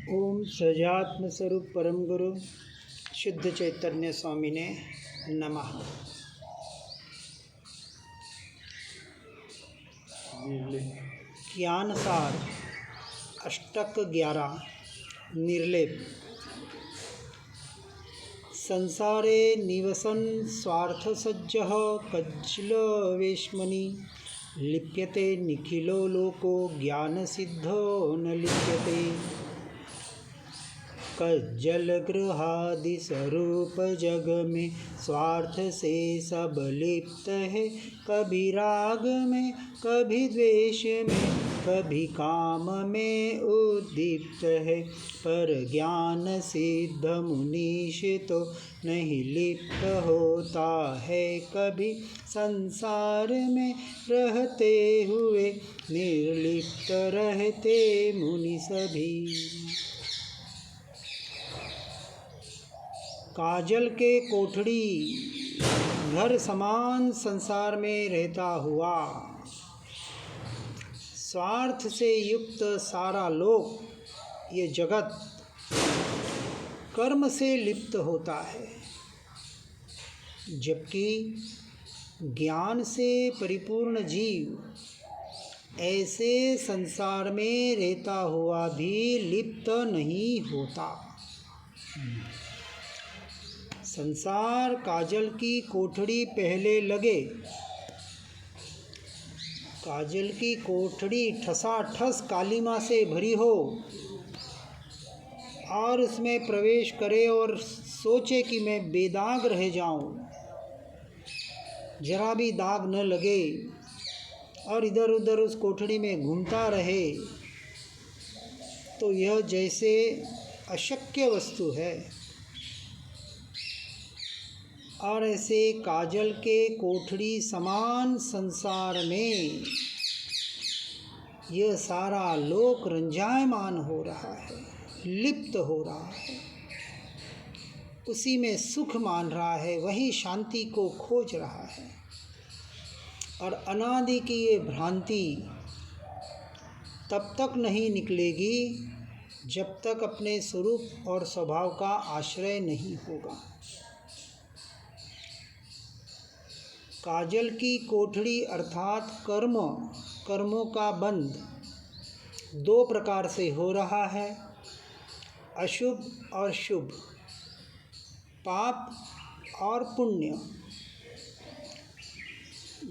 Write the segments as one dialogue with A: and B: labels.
A: ओम सजात्म स्वरूप परम गुरु शुद्ध चैतन्य स्वामी ने नमः। ज्ञानसार अष्टक 11 निर्लेप। संसारे निवसन स्वार्थसज्जः कज्जलवेश्मनि लिप्यते निखिलो लोको ज्ञानसिद्धो न लिप्यते। कज्जल गृहादि स्वरूप जग में स्वार्थ से सब लिप्त है। कभी राग में, कभी द्वेष में, कभी काम में उद्दीप्त है। पर ज्ञान सिद्ध मुनीश तो नहीं लिप्त होता है कभी। संसार में रहते हुए निर्लिप्त रहते मुनि सभी। काजल के कोठड़ी घर समान संसार में रहता हुआ स्वार्थ से युक्त सारा लोक, ये जगत कर्म से लिप्त होता है, जबकि ज्ञान से परिपूर्ण जीव ऐसे संसार में रहता हुआ भी लिप्त नहीं होता। संसार काजल की कोठड़ी पहले लगे, काजल की कोठड़ी ठसाठस कालीमा से भरी हो और उसमें प्रवेश करे और सोचे कि मैं बेदाग रह जाऊं, जरा भी दाग न लगे, और इधर उधर उस कोठड़ी में घूमता रहे, तो यह जैसे अशक्य वस्तु है। और ऐसे काजल के कोठड़ी समान संसार में यह सारा लोक रंजायमान हो रहा है, लिप्त हो रहा है, उसी में सुख मान रहा है, वही शांति को खोज रहा है। और अनादि की ये भ्रांति तब तक नहीं निकलेगी जब तक अपने स्वरूप और स्वभाव का आश्रय नहीं होगा। काजल की कोठड़ी अर्थात कर्मों का बंध दो प्रकार से हो रहा है, अशुभ और शुभ, पाप और पुण्य।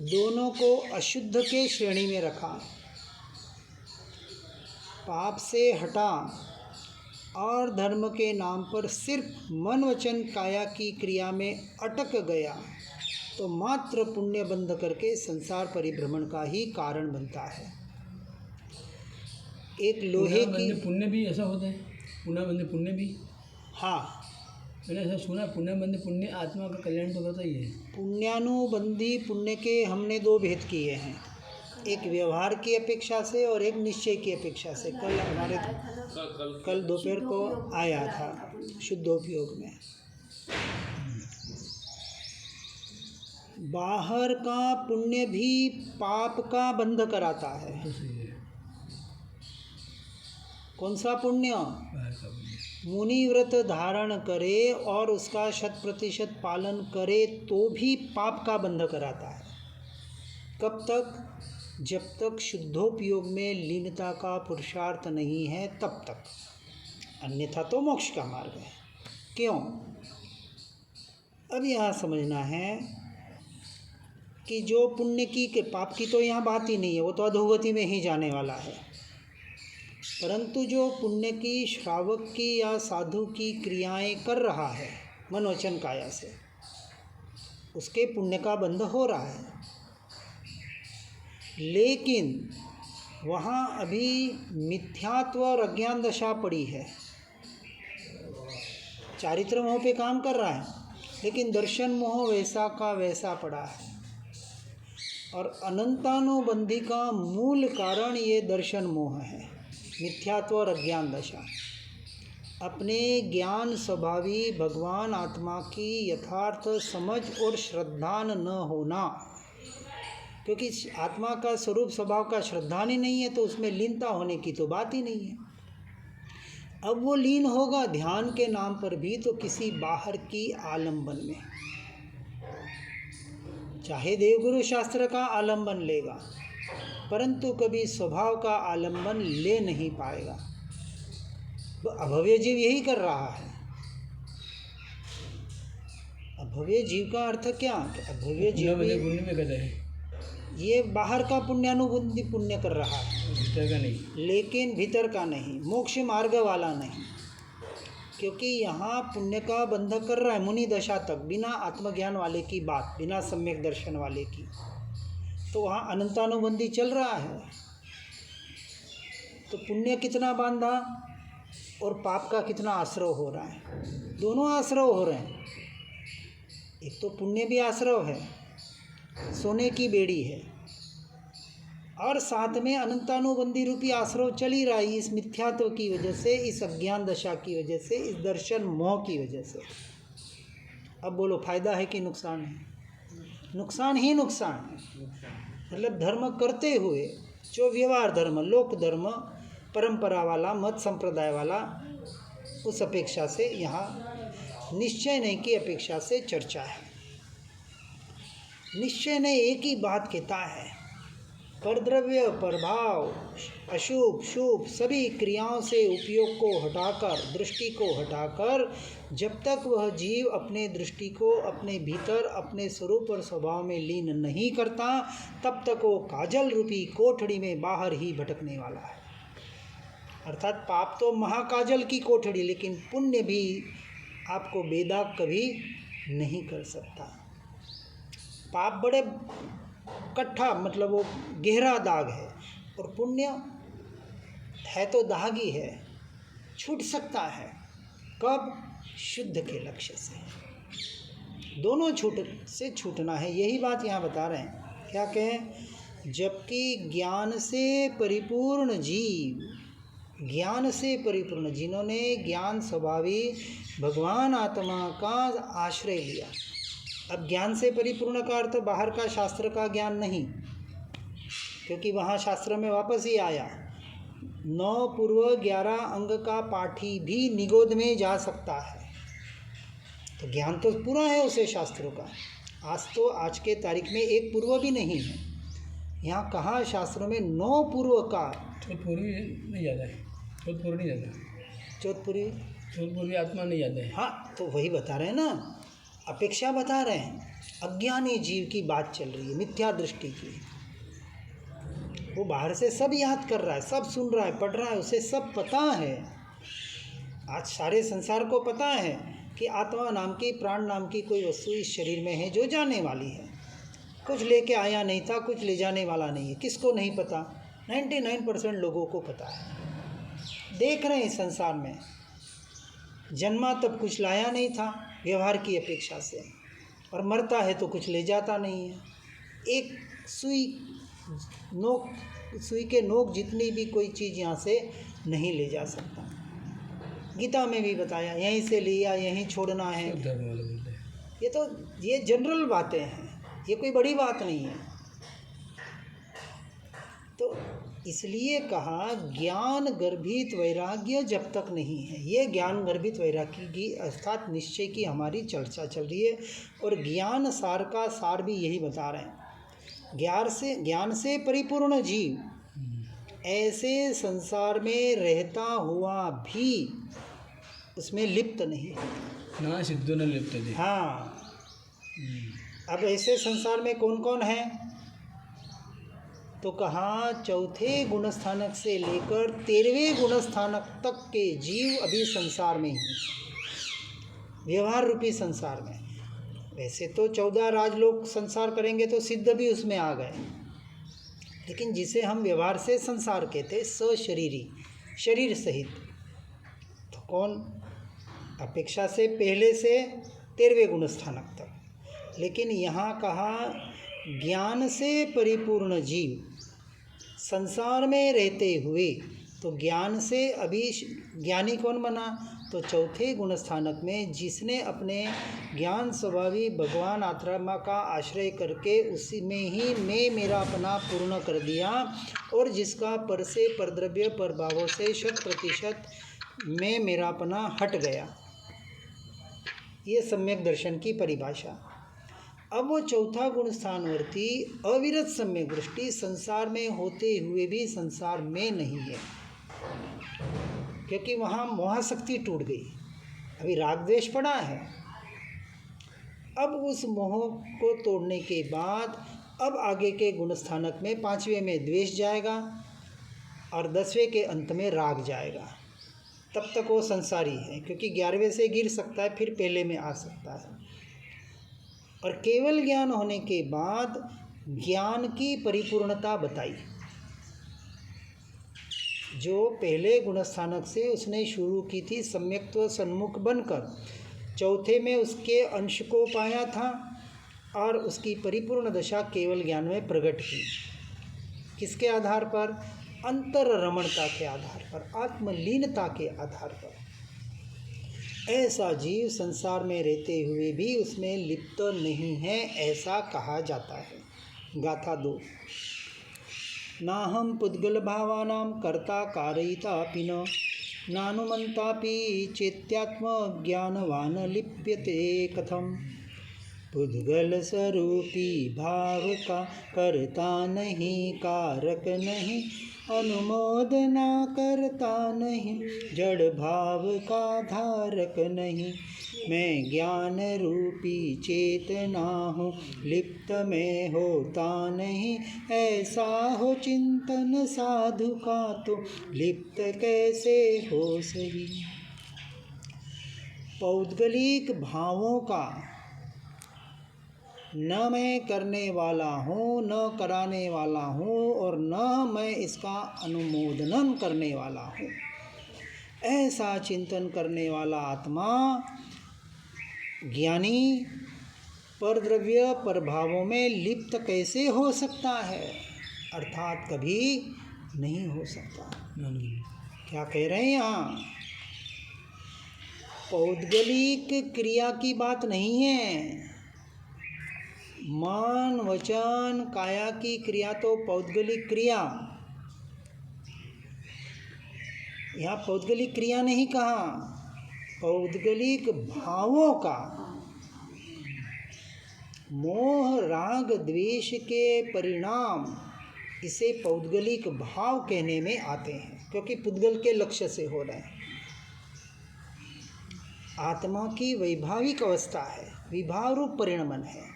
A: दोनों को अशुद्ध के श्रेणी में रखा, पाप से हटा और धर्म के नाम पर सिर्फ मन वचन काया की क्रिया में अटक गया, तो मात्र पुण्य बंध करके संसार परिभ्रमण का ही कारण बनता है। एक लोहे की
B: पुण्य भी ऐसा होता है, पुण्य भी।
A: हाँ,
B: मैंने ऐसा सुना, पुण्य आत्मा का कल्याण तो करता ही है।
A: पुण्यानुबंधी पुण्य के हमने दो भेद किए हैं, एक व्यवहार की अपेक्षा से और एक निश्चय की अपेक्षा से। कल दोपहर को आया था शुद्धोपयोग में। बाहर का पुण्य भी पाप का बंध कराता है। कौन सा पुण्य? मुनि व्रत धारण करे और उसका 100% पालन करे तो भी पाप का बंध कराता है। कब तक? जब तक शुद्धोपयोग में लीनता का पुरुषार्थ नहीं है तब तक, अन्यथा तो मोक्ष का मार्ग है। क्यों? अब यहाँ समझना है कि जो पुण्य की के पाप की तो यहाँ बात ही नहीं है, वो तो अधोगति में ही जाने वाला है। परंतु जो पुण्य की, श्रावक की या साधु की क्रियाएं कर रहा है मन वचन काया से, उसके पुण्य का बंध हो रहा है। लेकिन वहाँ अभी मिथ्यात्व और अज्ञान दशा पड़ी है। चारित्र मोह पे काम कर रहा है, लेकिन दर्शन मोह वैसा का वैसा पड़ा है। और अनंतानुबंधी का मूल कारण ये दर्शन मोह है, मिथ्यात्व और अज्ञान दशा। अपने ज्ञान स्वभावी भगवान आत्मा की यथार्थ समझ और श्रद्धा न होना, क्योंकि आत्मा का स्वरूप स्वभाव का श्रद्धान ही नहीं है, तो उसमें लीनता होने की तो बात ही नहीं है। अब वो लीन होगा ध्यान के नाम पर भी तो किसी बाहर की आलंबन में, चाहे देवगुरु शास्त्र का आलंबन लेगा परंतु कभी स्वभाव का आलंबन ले नहीं पाएगा। तो अभव्य जीव यही कर रहा है। अभव्य जीव का अर्थ क्या? कि अभव्य जीव
B: पुण्य में कर है,
A: ये बाहर का पुण्यानुबंधी पुण्य कर रहा है,
B: भीतर का नहीं,
A: लेकिन भीतर का नहीं, मोक्ष मार्ग वाला नहीं। क्योंकि यहाँ पुण्य का बंधक कर रहा है मुनि दशा तक, बिना आत्मज्ञान वाले की बात, बिना सम्यक दर्शन वाले की, तो वहाँ अनंतानुबंधी चल रहा है। तो पुण्य कितना बांधा और पाप का कितना आश्रव हो रहा है, दोनों आश्रव हो रहे हैं। एक तो पुण्य भी आश्रव है, सोने की बेड़ी है, और साथ में अनंतानुबंधी रूपी आश्रव चल ही रहा है इस मिथ्यात्व की वजह से, इस अज्ञान दशा की वजह से, इस दर्शन मोह की वजह से। अब बोलो फायदा है कि नुकसान है? नुकसान ही नुकसान है। मतलब धर्म करते हुए जो व्यवहार धर्म, लोक धर्म, परंपरा वाला, मत संप्रदाय वाला, उस अपेक्षा से यहाँ निश्चय नहीं की अपेक्षा से चर्चा है। निश्चय ने एक ही बात कहता है, परद्रव्य, प्रभाव, अशुभ शुभ सभी क्रियाओं से उपयोग को हटाकर, दृष्टि को हटाकर, जब तक वह जीव अपने दृष्टि को अपने भीतर, अपने स्वरूप और स्वभाव में लीन नहीं करता, तब तक वो काजल रूपी कोठड़ी में बाहर ही भटकने वाला है। अर्थात पाप तो महाकाजल की कोठड़ी, लेकिन पुण्य भी आपको बेदाग कभी नहीं कर सकता। पाप बड़े कट्ठा, मतलब वो गहरा दाग है, और पुण्य है तो दाग ही है, छूट सकता है। कब? शुद्ध के लक्ष्य से। दोनों छूटना है, यही बात यहाँ बता रहे हैं। क्या कहें? जबकि ज्ञान से परिपूर्ण जीव, ज्ञान से परिपूर्ण, जिन्होंने ज्ञान स्वभावी भगवान आत्मा का आश्रय लिया। अब ज्ञान से परिपूर्ण का अर्थ बाहर का शास्त्र का ज्ञान नहीं, क्योंकि वहाँ शास्त्र में वापस ही आया, 9 पूर्व 11 अंग का पाठी भी निगोद में जा सकता है। तो ज्ञान तो पूरा है उसे शास्त्रों का। आज के तारीख में एक पूर्व भी नहीं है। यहाँ कहा शास्त्रों में 9 पूर्व का,
B: चौथपूर्वी नहीं जाता है, चौथपूर्वी नहीं जाता, चौथपूर्वी आत्मा नहीं जाता है।
A: हाँ, तो वही बता रहे हैं ना, अपेक्षा बता रहे हैं। अज्ञानी जीव की बात चल रही है, मिथ्या दृष्टि की। वो बाहर से सब याद कर रहा है, सब सुन रहा है, पढ़ रहा है, उसे सब पता है। आज सारे संसार को पता है कि आत्मा नाम की, प्राण नाम की कोई वस्तु इस शरीर में है जो जाने वाली है। कुछ लेके आया नहीं था, कुछ ले जाने वाला नहीं है। किसको नहीं पता? 99% लोगों को पता है। देख रहे हैं संसार में, जन्मा तब कुछ लाया नहीं था व्यवहार की अपेक्षा से, और मरता है तो कुछ ले जाता नहीं है। एक सुई के नोक जितनी भी कोई चीज़ यहाँ से नहीं ले जा सकता। गीता में भी बताया, यहीं से लिया यहीं छोड़ना है। ये जनरल बातें हैं, ये कोई बड़ी बात नहीं है। तो इसलिए कहा ज्ञान गर्भित वैराग्य जब तक नहीं है। ये ज्ञान गर्भित वैराग्य की अर्थात निश्चय की हमारी चर्चा चल रही है, और ज्ञान सार का सार भी यही बता रहे हैं। ज्ञान से परिपूर्ण जीव ऐसे संसार में रहता हुआ भी उसमें लिप्त नहीं है
B: ना, सिद्धो न लिप्त थे।
A: हाँ, अब ऐसे संसार में कौन कौन है? तो कहा चौथे गुणस्थानक से लेकर 13वें गुणस्थानक तक के जीव अभी संसार में ही, व्यवहार रूपी संसार में। वैसे तो 14 राजलोक संसार करेंगे तो सिद्ध भी उसमें आ गए, लेकिन जिसे हम व्यवहार से संसार कहते, सशरीरी, शरीर सहित, तो कौन? अपेक्षा से पहले से 13वें गुणस्थानक तक। लेकिन यहाँ कहा ज्ञान से परिपूर्ण जीव संसार में रहते हुए, तो ज्ञान से अभी ज्ञानी कौन बना? तो चौथे गुणस्थानक में जिसने अपने ज्ञान स्वभावी भगवान आत्मा का आश्रय करके उसी में ही मैं मेरा अपना पूर्ण कर दिया, और जिसका पर से परद्रव्य प्रभावों से 100% मैं मेरापना हट गया। ये सम्यक दर्शन की परिभाषा। अब वो चौथा गुण स्थानवर्ती अविरत सम्यक दृष्टि संसार में होते हुए भी संसार में नहीं है, क्योंकि वहाँ मोहाशक्ति टूट गई, अभी राग द्वेष पड़ा है। अब उस मोह को तोड़ने के बाद अब आगे के गुण स्थानक में 5वें में द्वेष जाएगा और 10वें के अंत में राग जाएगा। तब तक वो संसारी है, क्योंकि 11वें से गिर सकता है, फिर पहले में आ सकता है। और केवल ज्ञान होने के बाद ज्ञान की परिपूर्णता बताई। जो पहले गुणस्थानक से उसने शुरू की थी सम्यक्त्व सन्मुख बनकर, चौथे में उसके अंश को पाया था और उसकी परिपूर्ण दशा केवल ज्ञान में प्रकट की। किसके आधार पर? अंतर रमणता के आधार पर, आत्मलीनता के आधार पर। ऐसा जीव संसार में रहते हुए भी उसमें लिप्त नहीं है, ऐसा कहा जाता है। गाथा 2। नाहं पुद्गल भावानां कर्ता कारयितापि न नानुमन्तापि चेत्यात्म ज्ञानवान लिप्यते कथम। पुद्गल स्वरूपी भाव का कर्ता नहीं, कारक नहीं, अनुमोदना करता नहीं, जड़ भाव का धारक नहीं। मैं ज्ञान रूपी चेतना हूँ, लिप्त में होता नहीं, ऐसा हो चिंतन साधु का तो लिप्त कैसे हो सही। पौद्गलिक भावों का न मैं करने वाला हूँ, न कराने वाला हूँ, और न मैं इसका अनुमोदन करने वाला हूँ, ऐसा चिंतन करने वाला आत्मा ज्ञानी परद्रव्य प्रभावों में लिप्त कैसे हो सकता है? अर्थात कभी नहीं हो सकता। क्या कह रहे हैं यहाँ? पौद्गलिक क्रिया की बात नहीं है। मन वचन काया की क्रिया तो पौद्गलिक क्रिया, यहाँ पौद्गलिक क्रिया नहीं कहा, पौद्गलिक भावों का। मोह राग द्वेष के परिणाम इसे पौद्गलिक भाव कहने में आते हैं, क्योंकि पुद्गल के लक्ष्य से हो रहे हैं। आत्मा की वैभाविक अवस्था है, विभाव रूप परिणमन है,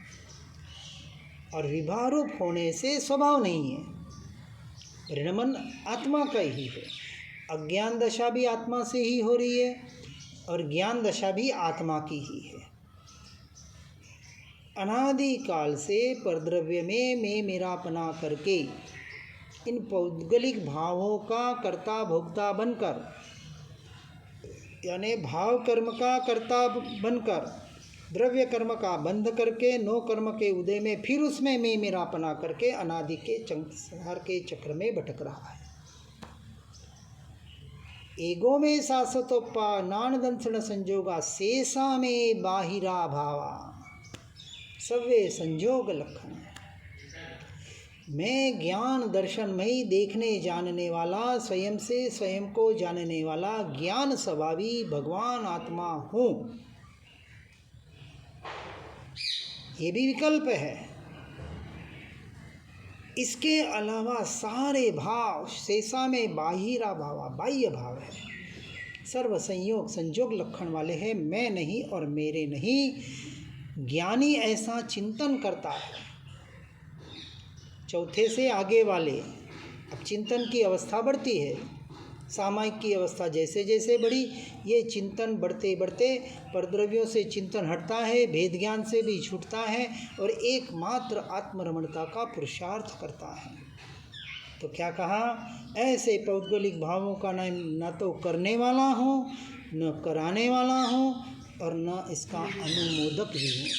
A: और विभाव रूप होने से स्वभाव नहीं है। परिणमन आत्मा का ही है। अज्ञान दशा भी आत्मा से ही हो रही है और ज्ञान दशा भी आत्मा की ही है। अनादि काल से परद्रव्य में मैं मेरापना करके इन पौद्गलिक भावों का कर्ता भोक्ता बनकर, यानी भाव कर्म का कर्ता बनकर, द्रव्य कर्म का बंध करके नो कर्म के उदय में फिर उसमें मैं मेरापना करके अनादि के संसार के चक्र में भटक रहा है। एगो में शाश्वतोपा नान दंसण संजोगा शेषा में बाहिरा भावा सवे संजोग लक्षण। मैं ज्ञान दर्शनमयी देखने जानने वाला, स्वयं से स्वयं को जानने वाला ज्ञान स्वभावी भगवान आत्मा हूँ, ये भी विकल्प है। इसके अलावा सारे भाव शेषा में बाहिरा भावा बाह्य भाव है, सर्व संयोग संजोग लक्षण वाले हैं, मैं नहीं और मेरे नहीं। ज्ञानी ऐसा चिंतन करता है। चौथे से आगे वाले, अब चिंतन की अवस्था बढ़ती है, सामायिक की अवस्था जैसे जैसे बढ़ी, ये चिंतन बढ़ते बढ़ते परद्रव्यों से चिंतन हटता है, भेद ज्ञान से भी छूटता है और एकमात्र आत्मरमणता का पुरुषार्थ करता है। तो क्या कहा? ऐसे पौद्गलिक भावों का न तो करने वाला हूँ, न कराने वाला हूँ, और न इसका अनुमोदक भी हूँ।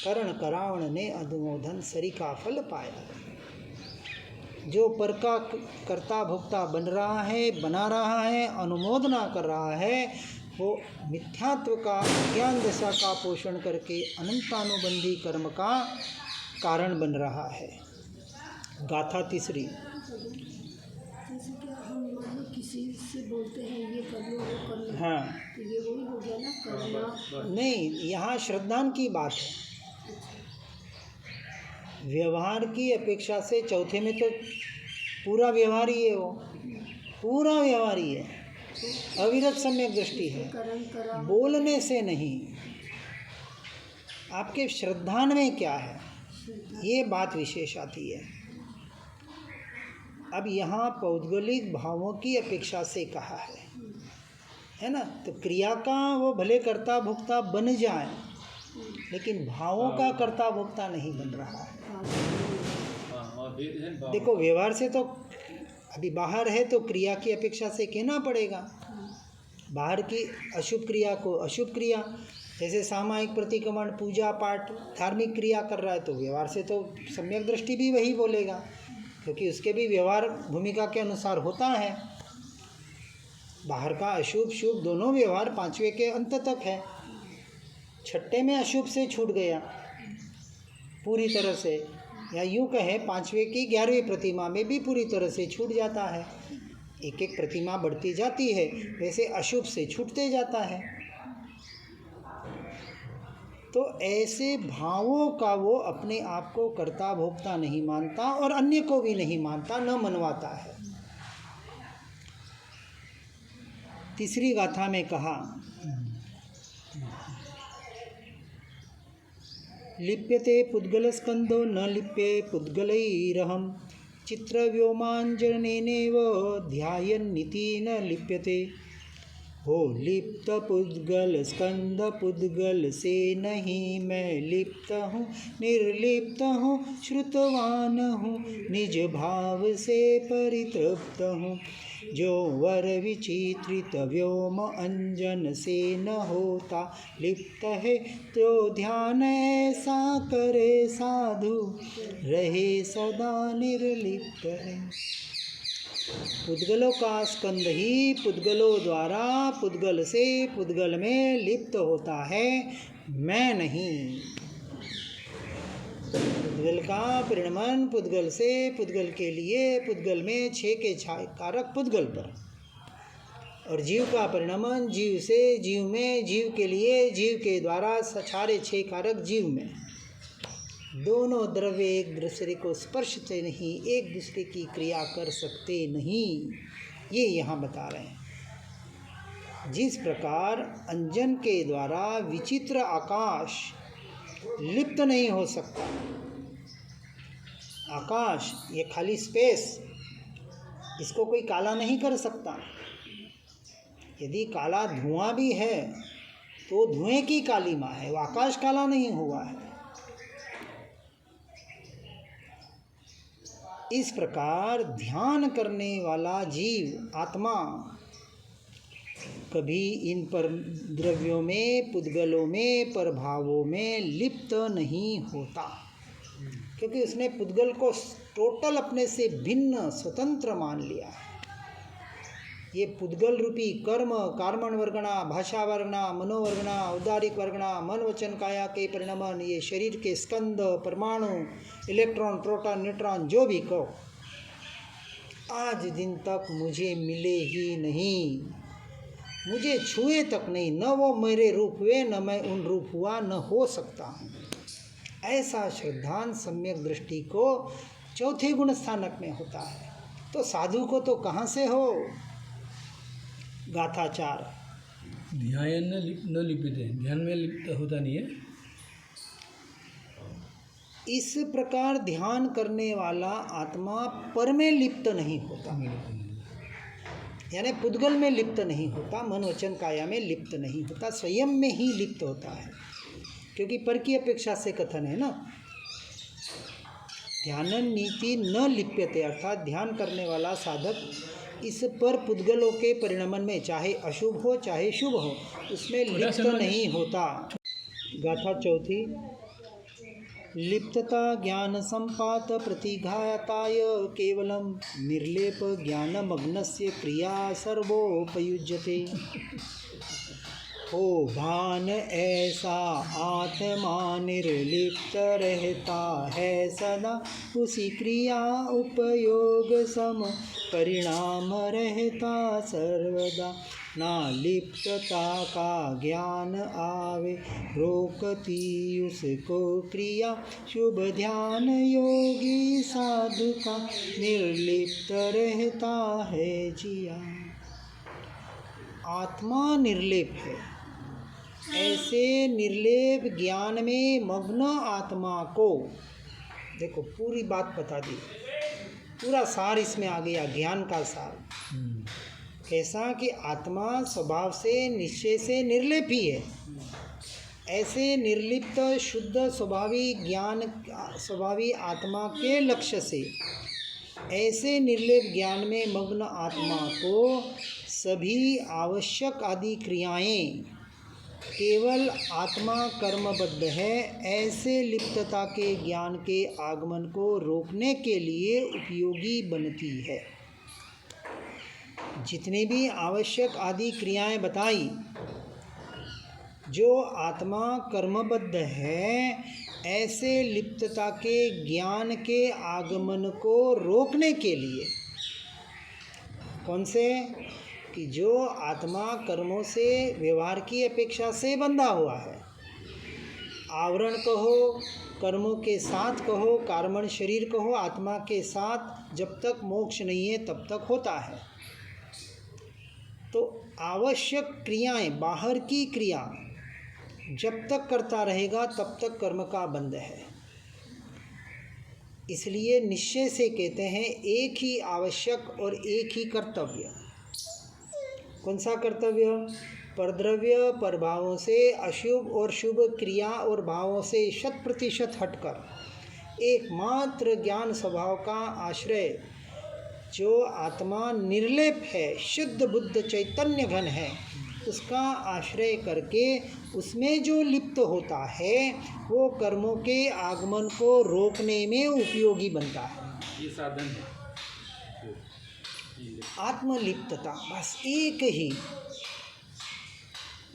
A: करण करावण ने अनुमोदन सरी का फल पाया। जो पर का कर्ता भोक्ता बन रहा है, बना रहा है, अनुमोदना कर रहा है, वो मिथ्यात्व का ज्ञान दशा का पोषण करके अनंतानुबंधी कर्म का कारण बन रहा है। गाथा 3।
C: जैसे कि हम मान लो किसी से बोलते हैं ये कर लो वो कर लो,
A: हाँ
C: तो ये वही हो गया ना करना।
A: नहीं, यहाँ श्रद्धान की बात है। व्यवहार की अपेक्षा से चौथे में तो पूरा व्यवहार ही है, वो पूरा व्यवहार ही है, अविरत सम्यक दृष्टि है,
C: करण करा
A: बोलने से नहीं। आपके श्रद्धान में क्या है, ये बात विशेष आती है। अब यहाँ पौद्गलिक भावों की अपेक्षा से कहा है ना। तो क्रिया का वो भले कर्ता भोक्ता बन जाए, लेकिन भावों का कर्ता भोक्ता नहीं बन रहा है। देखो व्यवहार से तो अभी बाहर है तो क्रिया की अपेक्षा से कहना पड़ेगा। बाहर की अशुभ क्रिया को अशुभ क्रिया, जैसे सामायिक प्रतिक्रमण, पूजा पाठ, धार्मिक क्रिया कर रहा है तो व्यवहार से तो सम्यक दृष्टि भी वही बोलेगा, क्योंकि उसके भी व्यवहार भूमिका के अनुसार होता है। बाहर का अशुभ शुभ दोनों व्यवहार पांचवे के अंत तक है। छठे में अशुभ से छूट गया पूरी तरह से, या यूँ कहें पांचवे की 11वीं प्रतिमा में भी पूरी तरह से छूट जाता है। एक एक प्रतिमा बढ़ती जाती है, वैसे अशुभ से छूटते जाता है। तो ऐसे भावों का वो अपने आप को कर्ता भोक्ता नहीं मानता और अन्य को भी नहीं मानता, न मनवाता है। तीसरी गाथा में कहा, लिप्यते पुद्गलस्कंदो न लिप्ये पुद्गलैरहं चित्रव्योमांजनेनैव ध्यायन्निति न लिप्यते। हो लिप्त पुद्गल स्कंद पुद्गल से नहीं मैं लिप्त हूँ, निर्लिप्त हूँ, श्रुतवान हूँ, निज भाव से परितृप्त हूँ। जो वर विचित्रित व्योम अंजन से न होता लिप्त है, तो ध्यान ऐसा करे साधु रहे सदा निर्लिप्त है। पुद्गलों का स्कंद ही पुद्गलों द्वारा पुद्गल से पुद्गल में लिप्त होता है, मैं नहीं। पुद्गल का परिणमन पुद्गल से पुद्गल के लिए, पुद्गल में 6 के कारक पुद्गल पर, और जीव का परिणमन जीव से जीव में, जीव के लिए जीव के द्वारा सारे 6 कारक जीव में। दोनों द्रव्य एक दूसरे को स्पर्शते नहीं, एक दूसरे की क्रिया कर सकते नहीं, ये यहाँ बता रहे हैं। जिस प्रकार अंजन के द्वारा विचित्र आकाश लिप्त नहीं हो सकता, आकाश ये खाली स्पेस, इसको कोई काला नहीं कर सकता। यदि काला धुआं भी है तो धुएं की कालीमा है, वो आकाश काला नहीं हुआ है। इस प्रकार ध्यान करने वाला जीव आत्मा कभी इन पर द्रव्यों में, पुद्गलों में, प्रभावों में लिप्त नहीं होता, क्योंकि उसने पुद्गल को टोटल अपने से भिन्न स्वतंत्र मान लिया है। ये पुद्गल रूपी कर्म, कार्मण वर्गणा, भाषा वर्गणा, मनोवर्गणा, उदारिक वर्गणा, मन वचन काया के परिणमन, ये शरीर के स्कंद, परमाणु, इलेक्ट्रॉन, प्रोटॉन, न्यूट्रॉन, जो भी कहो, आज दिन तक मुझे मिले ही नहीं, मुझे छुए तक नहीं, न वो मेरे रूप हुए, न मैं उन रूप हुआ, न हो सकता हूँ। ऐसा श्रद्धान सम्यक दृष्टि को चौथे गुण स्थानक में होता है। तो साधु को तो कहाँ से हो। गाथा 4,
B: ध्यान न लिप्यते, ध्यान में लिप्त होता नहीं है।
A: इस प्रकार ध्यान करने वाला आत्मा पर में लिप्त नहीं होता, यानी पुद्गल में लिप्त नहीं होता, मन वचन काया में लिप्त नहीं होता, स्वयं में ही लिप्त होता है, क्योंकि पर की अपेक्षा से कथन है ना। ध्यान नीति न लिप्यते, अर्थात ध्यान करने वाला साधक इस पर पुद्गलों के परिणमन में, चाहे अशुभ हो चाहे शुभ हो, उसमें लिप्त नहीं होता। गाथा 4, लिप्तता ज्ञान संपात प्रतिघाताय केवलम निर्लेप ज्ञानमग्नस्य क्रिया सर्वोपयुज्यते। हो भान ऐसा आत्मा निर्लिप्त रहता है सदा, उसी क्रिया उपयोग सम परिणाम रहता सर्वदा। ना लिप्तता का ज्ञान आवे, रोकती उसको क्रिया, शुभ ध्यान योगी साधु का निर्लिप्त रहता है जिया। आत्मा निर्लेप है, ऐसे निर्लेप ज्ञान में मग्न आत्मा को, देखो पूरी बात बता दी, पूरा सार इसमें आ गया, ज्ञान का सार। कैसा कि आत्मा स्वभाव से निश्चय से निर्लेप ही है। ऐसे निर्लिप्त शुद्ध स्वभावी ज्ञान स्वभावी आत्मा के लक्ष्य से ऐसे निर्लेप ज्ञान में मग्न आत्मा को सभी आवश्यक आदि क्रियाएं केवल आत्मा कर्मबद्ध है, ऐसे लिप्तता के ज्ञान के आगमन को रोकने के लिए उपयोगी बनती है। जितनी भी आवश्यक आदि क्रियाएं बताई, जो आत्मा कर्मबद्ध है, ऐसे लिप्तता के ज्ञान के आगमन को रोकने के लिए, कौन से, कि जो आत्मा कर्मों से व्यवहार की अपेक्षा से बंधा हुआ है, आवरण कहो, कर्मों के साथ कहो, कार्मण शरीर कहो, आत्मा के साथ जब तक मोक्ष नहीं है तब तक होता है। तो आवश्यक क्रियाएं, बाहर की क्रिया जब तक करता रहेगा तब तक कर्म का बंध है। इसलिए निश्चय से कहते हैं एक ही आवश्यक और एक ही कर्तव्य। कौन सा कर्तव्य? परद्रव्य परभावों से अशुभ और शुभ क्रिया और भावों से 100% हटकर एकमात्र ज्ञान स्वभाव का आश्रय, जो आत्मा निर्लेप है, शुद्ध बुद्ध चैतन्य घन है, उसका आश्रय करके उसमें जो लिप्त होता है वो कर्मों के आगमन को रोकने में उपयोगी बनता है।
B: ये साधन है
A: आत्मलिप्तता, बस एक ही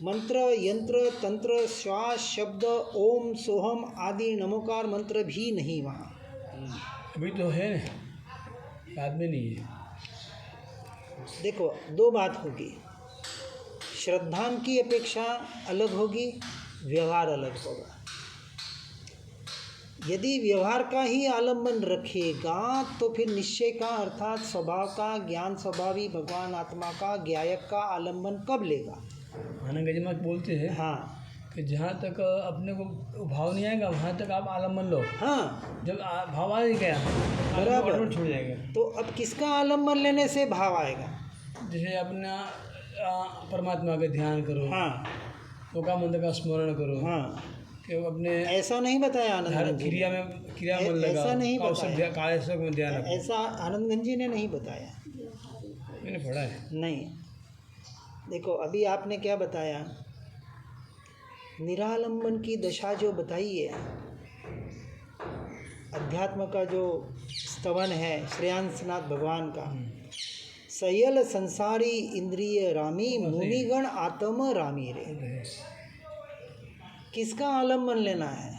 A: मंत्र, यंत्र, तंत्र, श्वास, शब्द, ओम, सोहम आदि नमोकार मंत्र भी नहीं वहाँ।
B: अभी तो है, बाद में नहीं है।
A: देखो दो बात होगी, श्रद्धान की अपेक्षा अलग होगी, व्यवहार अलग होगा। यदि व्यवहार का ही आलम्बन रखेगा तो फिर निश्चय का अर्थात स्वभाव का, ज्ञान स्वभावी भगवान आत्मा का, ज्ञायक का आलम्बन कब लेगा?
B: आनंद गजमत बोलते हैं
A: हाँ,
B: कि जहाँ तक अपने को भाव नहीं आएगा वहाँ तक आप आलम्बन लो।
A: हाँ
B: जब भाव आ गया
A: बराबर
B: छूट जाएगा।
A: तो अब किसका आलम्बन लेने से भाव आएगा?
B: जैसे अपना परमात्मा का ध्यान करो,
A: हाँ,
B: ओका मंत्र का स्मरण करो,
A: हाँ,
B: कि अपने
A: ऐसा नहीं बताया आनंद
B: हर
A: जी
B: क्रिया
A: ने।
B: में मन लगा,
A: ऐसा नहीं बताया,
B: काले सब में ध्यान रखो।
A: ऐसा आनंद जी ने नहीं बताया।
B: मैंने पढ़ा है।
A: नहीं, देखो अभी आपने क्या बताया, निरालंबन की दशा जो बताई है, अध्यात्म का जो स्तवन है श्रेयांसनाथ भगवान का, सयल संसारी इंद्रिय रामी, मुनिगण आत्म रामी रे। किसका आलम्बन लेना है?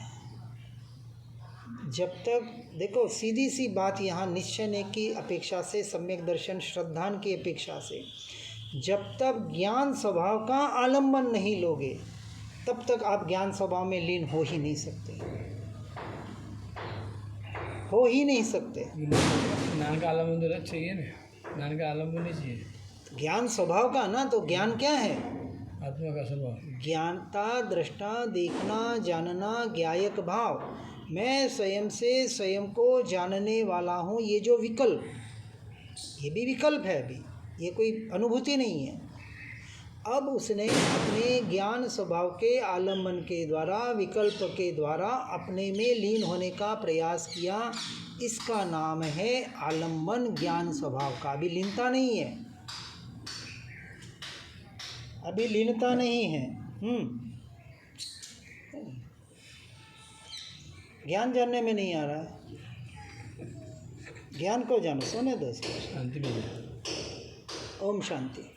A: जब तक, देखो सीधी सी बात यहाँ निश्चय की अपेक्षा से, सम्यक दर्शन श्रद्धान की अपेक्षा से, जब तक ज्ञान स्वभाव का आलम्बन नहीं लोगे तब तक आप ज्ञान स्वभाव में लीन हो ही नहीं सकते, हो ही नहीं सकते।
B: ज्ञान का आलम्बन तो चाहिए ना, ज्ञान का आलम्बन नहीं चाहिए।
A: ज्ञान स्वभाव का ना, तो ज्ञान क्या है?
B: आत्मा का स्वभाव,
A: ज्ञानता, दृष्टा, देखना, जानना, ज्ञायक भाव, मैं स्वयं से स्वयं को जानने वाला हूँ, ये जो विकल्प, ये भी विकल्प है, अभी ये कोई अनुभूति नहीं है। अब उसने अपने ज्ञान स्वभाव के आलम्बन के द्वारा, विकल्प के द्वारा अपने में लीन होने का प्रयास किया, इसका नाम है आलम्बन ज्ञान स्वभाव का। अभी लीनता नहीं है, अभी लीनता नहीं है। ज्ञान जानने में नहीं आ रहा है, ज्ञान को जानो, सोने दो,
B: शांति में।
A: ओम शांति।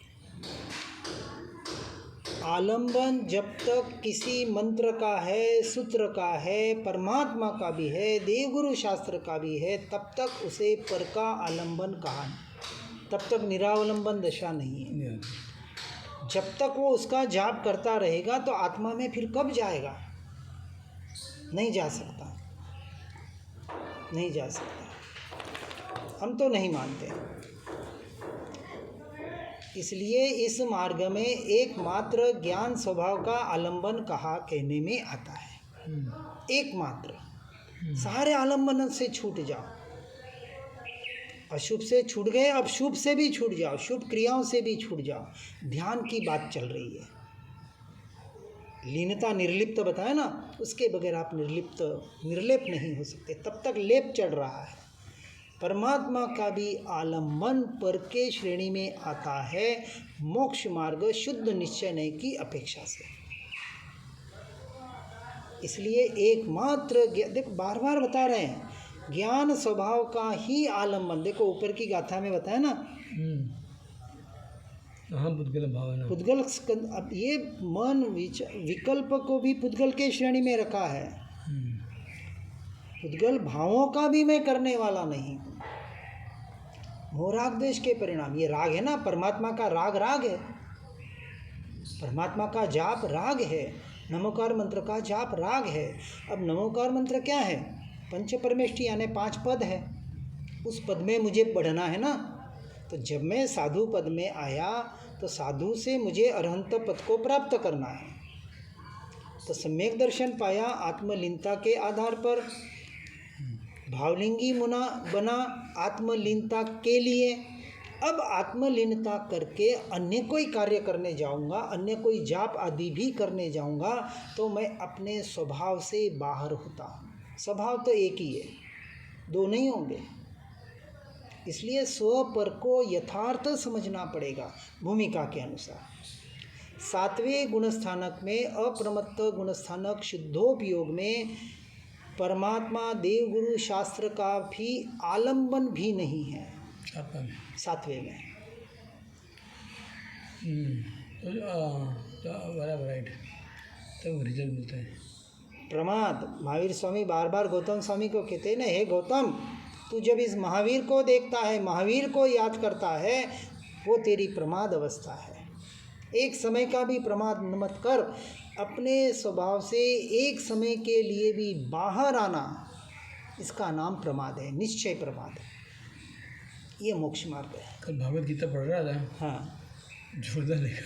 A: आलंबन जब तक किसी मंत्र का है, सूत्र का है, परमात्मा का भी है, देवगुरु शास्त्र का भी है, तब तक उसे पर का आलंबन कहा, तब तक निरावलंबन दशा नहीं है। जब तक वो उसका जाप करता रहेगा तो आत्मा में फिर कब जाएगा? नहीं जा सकता, नहीं जा सकता। हम तो नहीं मानते। इसलिए इस मार्ग में एकमात्र ज्ञान स्वभाव का आलंबन कहा कहने में आता है। एकमात्र। सारे आलंबन से छूट जाओ, अशुभ से छूट गए, अब शुभ से भी छूट जाओ, शुभ क्रियाओं से भी छूट जाओ। ध्यान की बात चल रही है। लीनता निर्लिप्त बताया ना, उसके बगैर आप निर्लेप नहीं हो सकते। तब तक लेप चढ़ रहा है। परमात्मा का भी आलंबन पर के श्रेणी में आता है, मोक्ष मार्ग शुद्ध निश्चय की अपेक्षा से। इसलिए एकमात्र देखो, बार बार बता रहे हैं, ज्ञान स्वभाव का ही आलंबन। देखो ऊपर की गाथा में बताया ना,
B: पुद्गल भावना,
A: पुद्गल। अब ये मन विकल्प को भी पुद्गल के श्रेणी में रखा है। पुद्गल भावों का भी मैं करने वाला नहीं हूँ। मोहराग देश के परिणाम, ये राग है ना, परमात्मा का राग है, परमात्मा का जाप राग है, नमोकार मंत्र का जाप राग है। अब नमोकार मंत्र क्या है? पंच परमेष्टि यानी 5 पद है। उस पद में मुझे पढ़ना है ना। तो जब मैं साधु पद में आया तो साधु से मुझे अरहंत पद को प्राप्त करना है। तो सम्यक दर्शन पाया आत्मलीनता के आधार पर, भावलिंगी मुना बना आत्मलीनता के लिए। अब आत्मलीनता करके अन्य कोई कार्य करने जाऊंगा, अन्य कोई जाप आदि भी करने जाऊंगा, तो मैं अपने स्वभाव से बाहर होता हूँ। स्वभाव तो एक ही है, दो नहीं होंगे। इसलिए स्व पर को यथार्थ समझना पड़ेगा भूमिका के अनुसार। 7वें गुणस्थानक में अप्रमत्त गुणस्थानक शुद्धोपयोग में परमात्मा देवगुरु शास्त्र का भी आलंबन भी नहीं है। 7वें में
B: बराबर, राइट, तब रिजल्ट मिलता है।
A: प्रमाद, महावीर स्वामी बार बार गौतम स्वामी को कहते हैं ना, हे गौतम, तू जब इस महावीर को देखता है, महावीर को याद करता है, वो तेरी प्रमाद अवस्था है। एक समय का भी प्रमाद मत कर। अपने स्वभाव से एक समय के लिए भी बाहर आना, इसका नाम प्रमाद है, निश्चय प्रमाद है। ये मोक्ष मार्ग है।
B: कल भागवत गीता पढ़ रहा था।
A: हाँ,
B: जोरदार लिखा।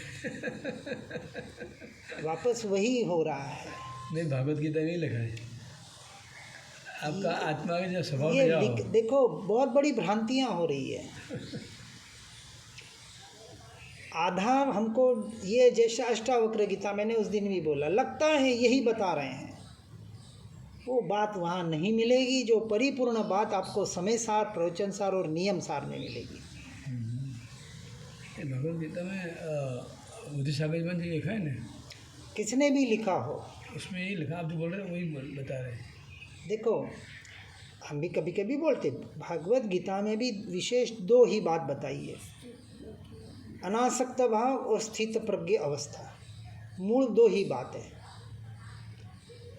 A: वापस वही हो रहा है।
B: नहीं, भागवत गीता नहीं लिखा है। आपका आत्मा के जो स्वभाव
A: ये
B: में
A: देखो, बहुत बड़ी भ्रांतियाँ हो रही है। आधा हमको ये, जैसा अष्टावक्र गीता मैंने उस दिन भी बोला, लगता है यही बता रहे हैं। वो बात वहाँ नहीं मिलेगी जो परिपूर्ण बात आपको समय सार, प्रवचन सार और नियम सार में मिलेगी।
B: भगवद गीता में बुद्धि सागर जी लिखा है ना,
A: किसने भी लिखा हो,
B: उसमें यही लिखा, आप जो बोल रहे हैं वही बता रहे हैं।
A: देखो, हम भी कभी कभी बोलते, भगवद गीता में भी विशेष 2 ही बात बताई है, अनासक्त भाव और स्थित प्रज्ञ अवस्था। मूल 2 ही बात है।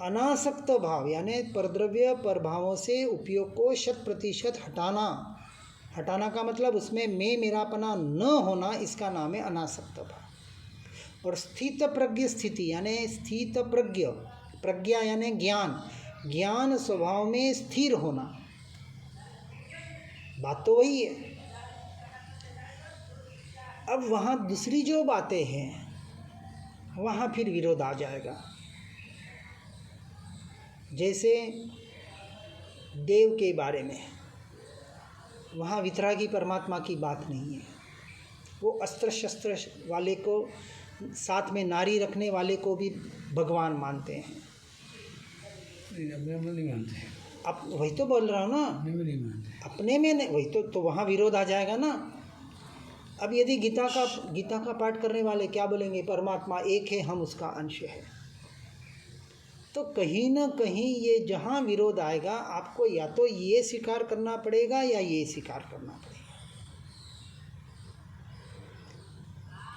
A: अनासक्त भाव यानी परद्रव्य परभावों से उपयोग को 100% हटाना। हटाना का मतलब उसमें मैं मेरापना न होना, इसका नाम है अनासक्त भाव। और स्थित प्रज्ञ स्थिति यानी स्थित प्रज्ञ, प्रज्ञा यानी ज्ञान, ज्ञान स्वभाव में स्थिर होना। बात तो वही है। अब वहाँ दूसरी जो बातें हैं, वहाँ फिर विरोध आ जाएगा। जैसे देव के बारे में, वहाँ वितरागी परमात्मा की बात नहीं है। वो अस्त्र शस्त्र वाले को, साथ में नारी रखने वाले को भी भगवान मानते हैं।
B: अपने में नहीं मानते।
A: अब वही तो बोल रहा हूँ ना,
B: अपने में नहीं मानते,
A: अपने में नहीं, वही तो वहाँ विरोध आ जाएगा ना। अब यदि गीता का पाठ करने वाले क्या बोलेंगे, परमात्मा एक है, हम उसका अंश है, तो कहीं ना कहीं ये जहाँ विरोध आएगा, आपको या तो ये स्वीकार करना पड़ेगा या ये स्वीकार करना पड़ेगा।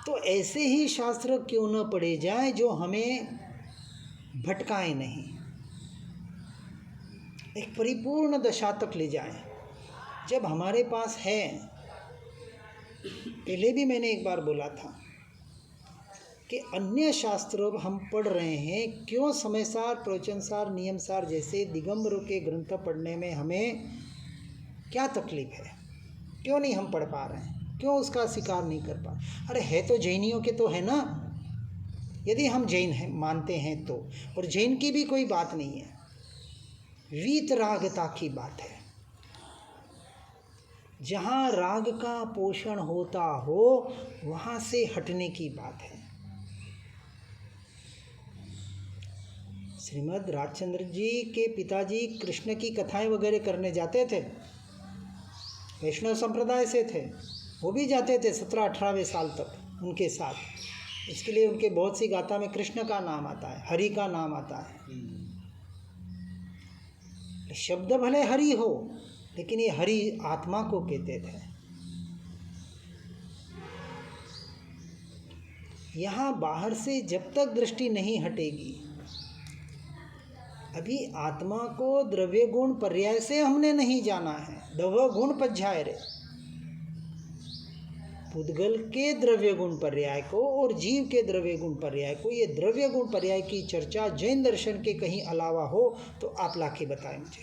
A: तो ऐसे ही शास्त्र क्यों न पढ़े जाए जो हमें भटकाए नहीं, एक परिपूर्ण दशा तक ले जाए। जब हमारे पास है, पहले भी मैंने एक बार बोला था कि अन्य शास्त्र हम पढ़ रहे हैं, क्यों समयसार, प्रवचनसार, नियमसार जैसे दिगंबरों के ग्रंथ पढ़ने में हमें क्या तकलीफ है, क्यों नहीं हम पढ़ पा रहे हैं, क्यों उसका स्वीकार नहीं कर पा रहे? अरे है तो जैनियों के तो है ना, यदि हम जैन हैं मानते हैं तो, और जैन की भी कोई बात नहीं है, वीतरागता की बात है। जहाँ राग का पोषण होता हो वहाँ से हटने की बात है। श्रीमद् राजचंद्र जी के पिताजी कृष्ण की कथाएं वगैरह करने जाते थे, वैष्णव संप्रदाय से थे, वो भी जाते थे 17-18वें साल तक उनके साथ। इसके लिए उनके बहुत सी गाथा में कृष्ण का नाम आता है, हरि का नाम आता है। शब्द भले हरि हो, लेकिन ये हरि आत्मा को कहते थे। यहाँ बाहर से जब तक दृष्टि नहीं हटेगी, अभी आत्मा को द्रव्य गुण पर्याय से हमने नहीं जाना है। दव गुण पज्झाय रे, पुद्गल के द्रव्य गुण पर्याय को और जीव के द्रव्य गुण पर्याय को, ये द्रव्य गुण पर्याय की चर्चा जैन दर्शन के कहीं अलावा हो तो आप लाके बताएं मुझे,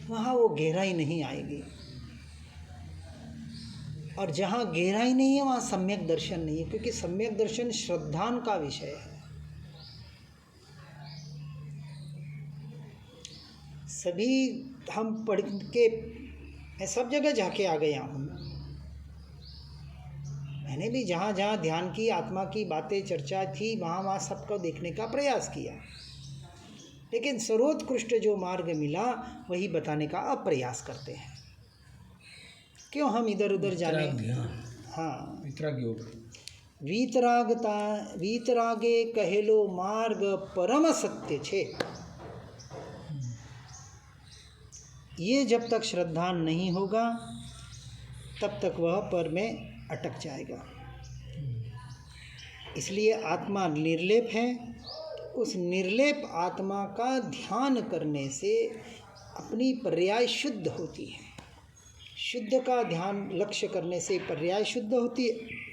A: वहाँ वो गहराई नहीं आएगी। और जहाँ गहराई नहीं है वहाँ सम्यक दर्शन नहीं है, क्योंकि सम्यक दर्शन श्रद्धान का विषय है। सभी हम पढ़ के, मैं सब जगह जाके आ गया हूँ, मैंने भी जहाँ जहाँ ध्यान की, आत्मा की बातें चर्चा थी, वहाँ वहाँ सबको देखने का प्रयास किया, लेकिन सर्वोत्कृष्ट जो मार्ग मिला वही बताने का अब प्रयास करते हैं। क्यों हम इधर उधर जाने? हाँ, वीतरागता, वीतरागे कहेलो मार्ग परम सत्य छे। ये जब तक श्रद्धा नहीं होगा तब तक वह पर में अटक जाएगा। इसलिए आत्मा निर्लेप है। उस निर्लेप आत्मा का ध्यान करने से अपनी पर्याय शुद्ध होती है। शुद्ध का ध्यान लक्ष्य करने से पर्याय शुद्ध होती है,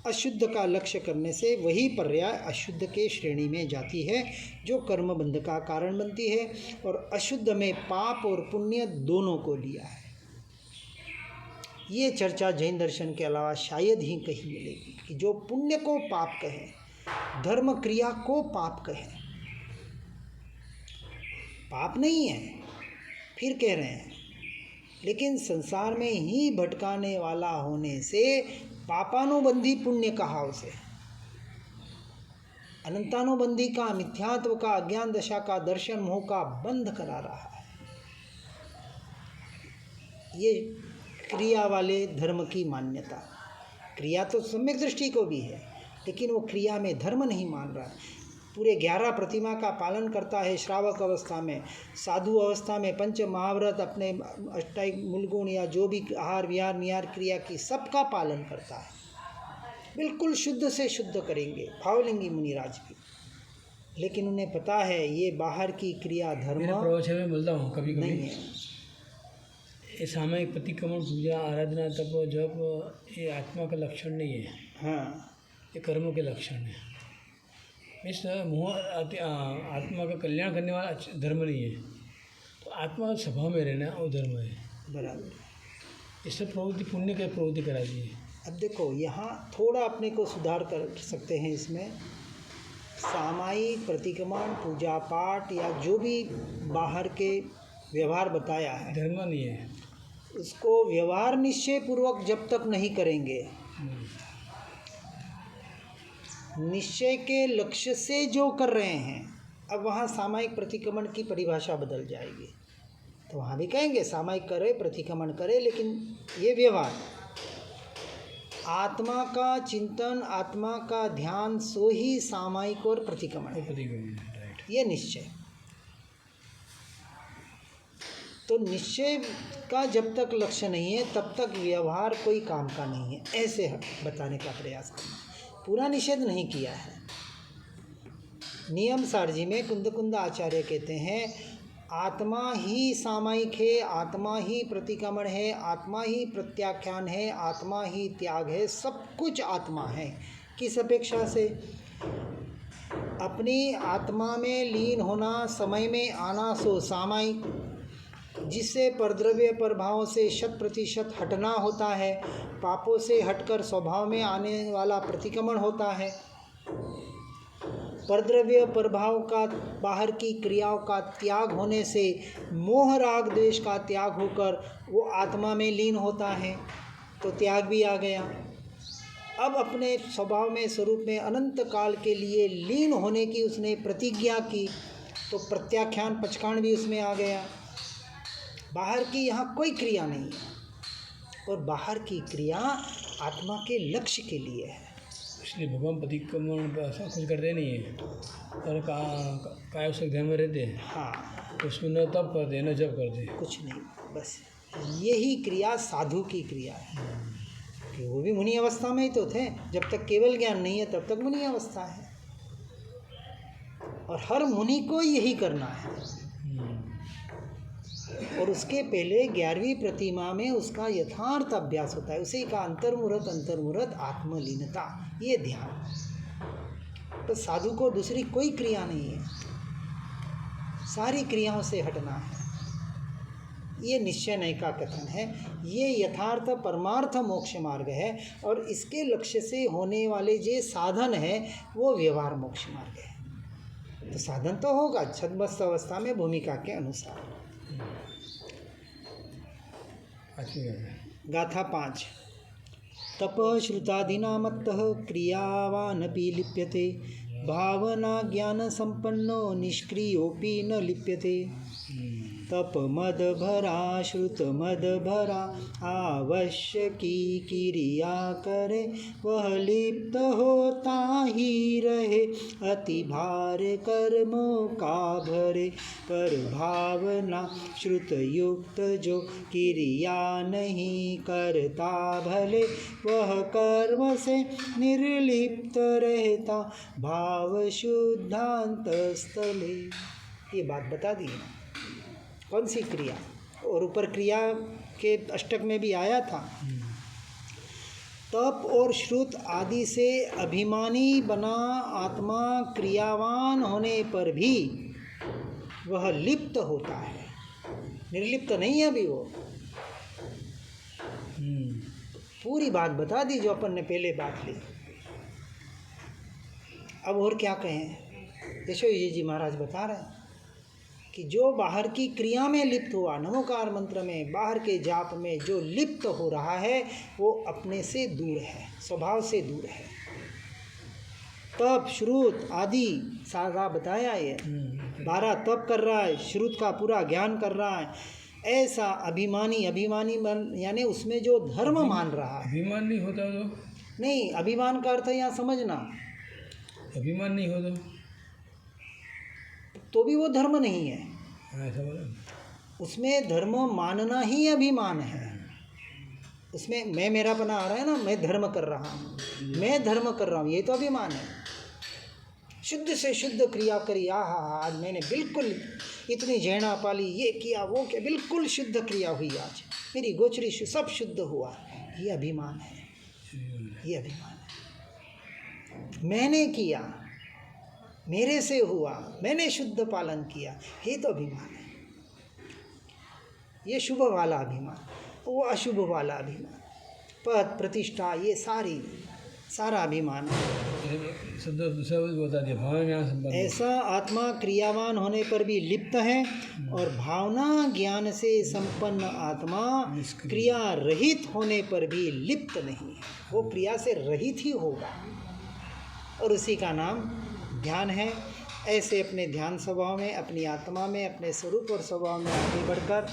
A: अशुद्ध का लक्ष्य करने से वही पर्याय अशुद्ध के श्रेणी में जाती है, जो कर्म बंध का कारण बनती है। और अशुद्ध में पाप और पुण्य दोनों को लिया है। ये चर्चा जैन दर्शन के अलावा शायद ही कहीं मिलेगी कि जो पुण्य को पाप कहे, धर्म क्रिया को पाप कहे। पाप नहीं है फिर कह रहे हैं, लेकिन संसार में ही भटकाने वाला होने से पापानुबंधी पुण्य कहा उसे, अनंतानुबंधी का, मिथ्यात्व का, अज्ञान दशा का, दर्शन मोह का बंध करा रहा है। ये क्रिया वाले धर्म की मान्यता। क्रिया तो सम्यक दृष्टि को भी है, लेकिन वो क्रिया में धर्म नहीं मान रहा है। पूरे 11 प्रतिमा का पालन करता है श्रावक अवस्था में, साधु अवस्था में पंच महाव्रत, अपने अष्टाई मूलगुण या जो भी आहार विहार निहार क्रिया की सबका पालन करता है। बिल्कुल शुद्ध से शुद्ध करेंगे भावलिंगी मुनिराज भी, लेकिन उन्हें पता है ये बाहर की क्रिया धर्म
B: प्रवचन में मिलता हूँ कभी कभी
A: नहीं है।
B: ये सामयिक प्रतिक्रमण, पूजा, आराधना, तप, जप, ये आत्मा का लक्षण नहीं है।
A: हाँ,
B: ये कर्मों के लक्षण है। इस मोह आत्मा का कल्याण करने वाला धर्म नहीं है। तो आत्मा स्वभाव में रहना वो धर्म है।
A: बराबर।
B: इससे प्रवृत्ति, पुण्य की प्रवृत्ति करा दी है।
A: अब देखो यहाँ थोड़ा अपने को सुधार कर सकते हैं। इसमें सामायिक प्रतिक्रमण, पूजा पाठ या जो भी बाहर के व्यवहार बताया है,
B: धर्म नहीं है।
A: उसको व्यवहार निश्चय पूर्वक जब तक नहीं करेंगे, निश्चय के लक्ष्य से जो कर रहे हैं, अब वहाँ सामायिक प्रतिक्रमण की परिभाषा बदल जाएगी। तो वहाँ भी कहेंगे सामायिक करे, प्रतिक्रमण करे, लेकिन ये व्यवहार, आत्मा का चिंतन, आत्मा का ध्यान, सो ही सामायिक और प्रतिक्रमण है। ये निश्चय। तो निश्चय का जब तक लक्ष्य नहीं है तब तक व्यवहार कोई काम का नहीं है, ऐसे बताने का प्रयास करना। पूरा निषेध नहीं किया है। नियम सारजी में कुंद आचार्य कहते हैं आत्मा ही सामायिक है, आत्मा ही प्रतिक्रमण है, आत्मा ही प्रत्याख्यान है, आत्मा ही त्याग है, सब कुछ आत्मा है। किस अपेक्षा से? अपनी आत्मा में लीन होना, समय में आना सो सामायिक, जिससे परद्रव्य प्रभाव से 100% हटना होता है, पापों से हटकर स्वभाव में आने वाला प्रतिक्रमण होता है। परद्रव्य प्रभाव का बाहर की क्रियाओं का त्याग होने से मोह राग द्वेष का त्याग होकर वो आत्मा में लीन होता है, तो त्याग भी आ गया। अब अपने स्वभाव में स्वरूप में अनंत काल के लिए लीन होने की उसने प्रतिज्ञा की, तो प्रत्याख्यान पचकाण भी उसमें आ गया। बाहर की यहाँ कोई क्रिया नहीं है, और बाहर की क्रिया आत्मा के लक्ष्य के लिए है।
B: इसलिए भगवान प्रतिक्रमण पर ऐसा कुछ करते नहीं है, और काय उसके ध्यान में रहते हैं।
A: हाँ,
B: उसमें न तब करते न जब करते,
A: कुछ नहीं, बस यही क्रिया साधु की क्रिया है। कि वो भी मुनि अवस्था में ही तो थे, जब तक केवल ज्ञान नहीं है तब तक मुनि अवस्था है, और हर मुनि को यही करना है। और उसके पहले 11वीं प्रतिमा में उसका यथार्थ अभ्यास होता है, उसी का अंतर्मुहूर्त आत्मलीनता, ये ध्यान। तो साधु को दूसरी कोई क्रिया नहीं है, सारी क्रियाओं से हटना है। ये निश्चय नहीं का कथन है, ये यथार्थ परमार्थ मोक्ष मार्ग है, और इसके लक्ष्य से होने वाले जो साधन है वो व्यवहार मोक्ष मार्ग है। तो साधन तो होगा छद्मस्त अवस्था में भूमिका के अनुसार। गाथा 5। तप श्रुतादिना मत्तः क्रियावानपि लिप्यते, भावना ज्ञान संपन्नो निष्क्रियोऽपि न लिप्यते। तप मद भरा श्रुत मद भरा आवश्यकी क्रिया करे, वह लिप्त होता ही रहे, अति भार कर्मों का भरे। पर भावना श्रुत युक्त जो क्रिया नहीं करता भले, वह कर्म से निर्लिप्त रहता भाव शुद्धांत स्थले। ये बात बता दी ना, कौन सी क्रिया, और ऊपर क्रिया के अष्टक में भी आया था। तप और श्रुत आदि से अभिमानी बना आत्मा क्रियावान होने पर भी वह लिप्त होता है, निर्लिप्त नहीं है अभी वो। पूरी बात बता दी जो अपन ने पहले बात ली। अब और क्या कहें, यशोजी जी महाराज बता रहे हैं कि जो बाहर की क्रिया में लिप्त हुआ, नमोकार मंत्र में, बाहर के जाप में जो लिप्त हो रहा है वो अपने से दूर है, स्वभाव से दूर है। तप श्रुत आदि सारा बताया ये, 12 तप कर रहा है, श्रुत का पूरा ज्ञान कर रहा है, ऐसा अभिमानी यानी उसमें जो धर्म मान रहा है।
B: अभिमान नहीं होता
A: नहीं, अभिमान का अर्थ यहाँ समझना,
B: अभिमान नहीं होता
A: तो भी वो धर्म नहीं है।
B: ऐसा बोला,
A: उसमें धर्म मानना ही अभिमान है। उसमें मैं मेरापना आ रहा है ना, मैं धर्म कर रहा हूँ, मैं धर्म कर रहा हूँ, ये तो अभिमान है। शुद्ध से शुद्ध क्रिया करी, आज मैंने बिल्कुल इतनी जैना पाली, ये किया वो किया, बिल्कुल शुद्ध क्रिया हुई, आज मेरी गोचरी सब शुद्ध हुआ, ये अभिमान है, ये अभिमान है। मैंने किया, मेरे से हुआ, मैंने शुद्ध पालन किया, ये तो अभिमान है। ये शुभ वाला अभिमान, वो अशुभ वाला अभिमान, पद प्रतिष्ठा, ये सारा अभिमान है।
B: बता दिया, भावना ज्ञान संपन्न।
A: ऐसा आत्मा क्रियावान होने पर भी लिप्त है, और भावना ज्ञान से संपन्न आत्मा क्रिया रहित होने पर भी लिप्त नहीं है, वो क्रिया से रहित ही होगा, और उसी का नाम ध्यान है। ऐसे अपने ध्यान स्वभाव में, अपनी आत्मा में, अपने स्वरूप और स्वभाव में आगे बढ़कर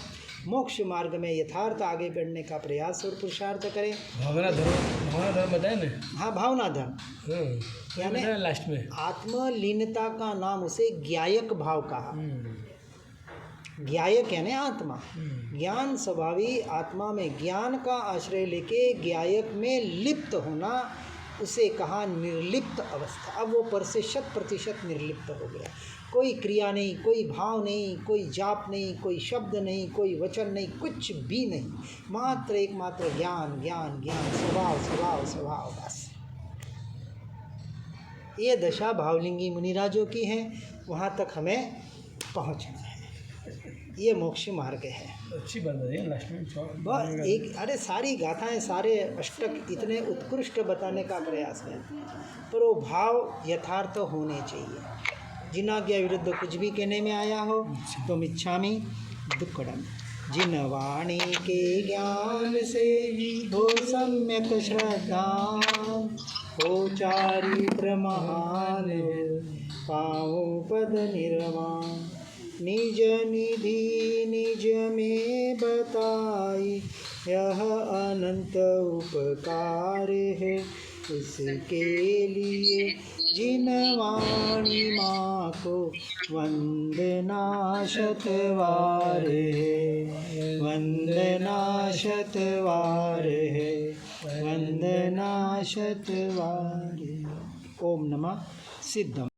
A: मोक्ष मार्ग में यथार्थ आगे बढ़ने का प्रयास और पुरुषार्थ करें।
B: भावना धर्म बताए ना।
A: हाँ, भावना धर्म यानी
B: लास्ट में
A: आत्मलीनता का नाम उसे ज्ञायक भाव कहा। ज्ञायक यानी आत्मा, ज्ञान स्वभावी आत्मा में ज्ञान का आश्रय लेके ज्ञायक में लिप्त होना, उसे कहा निर्लिप्त अवस्था। अब वो पर से 100% निर्लिप्त हो गया। कोई क्रिया नहीं, कोई भाव नहीं, कोई जाप नहीं, कोई शब्द नहीं, कोई वचन नहीं, कुछ भी नहीं, मात्र एकमात्र ज्ञान ज्ञान ज्ञान, स्वभाव स्वभाव स्वभाव, बस। ये दशा भावलिंगी मुनिराजों की है, वहाँ तक हमें पहुँचना है। ये मोक्ष मार्ग है।
B: अच्छी बात है लास्ट में
A: बस एक, अरे सारी गाथाएं, सारे अष्टक इतने उत्कृष्ट बताने का प्रयास है, पर वो भाव यथार्थ होने चाहिए। जिनाज्ञा विरुद्ध कुछ भी कहने में आया हो तो मिच्छामि दुक्कडम। जिन वाणी के ज्ञान से हो सम्यक श्रद्धा, हो चारित्र महान, पाओ पद निर्वाण। निज निधि निज में बताई, यह अनंत उपकार है, इसके लिए जिन वाणी माँ को वंदना शतवार है, वंदना शतवार है, वंदना शतवार है। ओम नमः सिद्धम।